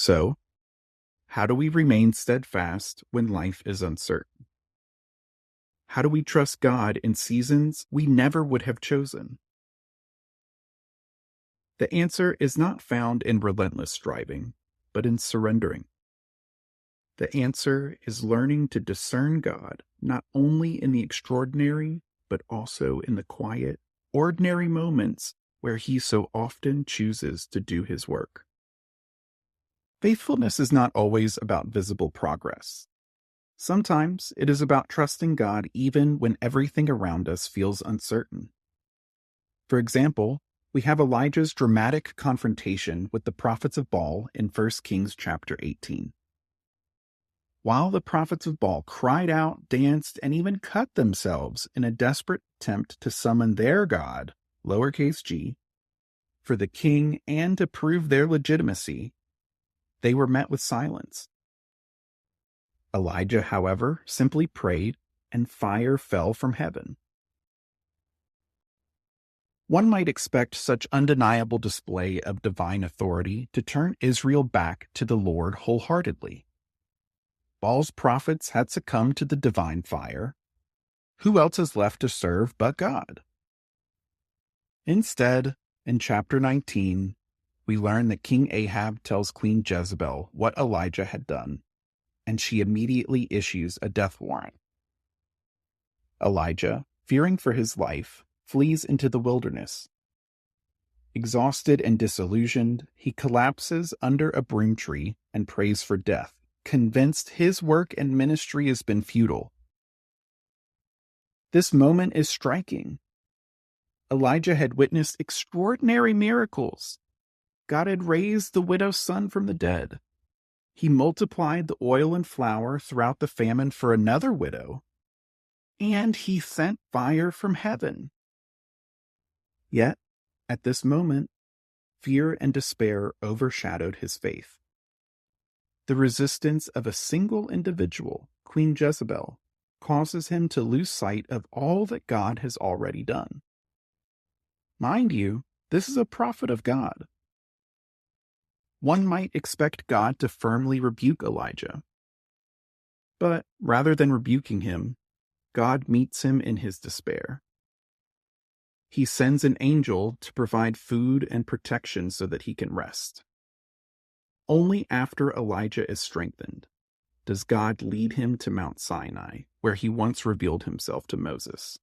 So, how do we remain steadfast when life is uncertain? How do we trust God in seasons we never would have chosen? The answer is not found in relentless striving, but in surrendering. The answer is learning to discern God not only in the extraordinary, but also in the quiet, ordinary moments where He so often chooses to do His work. Faithfulness is not always about visible progress. Sometimes it is about trusting God even when everything around us feels uncertain. For example, we have Elijah's dramatic confrontation with the prophets of Baal in 1 Kings chapter 18. While the prophets of Baal cried out, danced, and even cut themselves in a desperate attempt to summon their God, lowercase g, for the king and to prove their legitimacy, they were met with silence. Elijah, however, simply prayed, and fire fell from heaven. One might expect such undeniable display of divine authority to turn Israel back to the Lord wholeheartedly. Baal's prophets had succumbed to the divine fire. Who else is left to serve but God? Instead, in chapter 19, we learn that King Ahab tells Queen Jezebel what Elijah had done, and she immediately issues a death warrant. Elijah, fearing for his life, flees into the wilderness. Exhausted and disillusioned, he collapses under a broom tree and prays for death, convinced his work and ministry has been futile. This moment is striking. Elijah had witnessed extraordinary miracles. God had raised the widow's son from the dead. He multiplied the oil and flour throughout the famine for another widow. And he sent fire from heaven. Yet, at this moment, fear and despair overshadowed his faith. The resistance of a single individual, Queen Jezebel, causes him to lose sight of all that God has already done. Mind you, this is a prophet of God. One might expect God to firmly rebuke Elijah. But rather than rebuking him, God meets him in his despair. He sends an angel to provide food and protection so that he can rest. Only after Elijah is strengthened does God lead him to Mount Sinai, where he once revealed himself to Moses.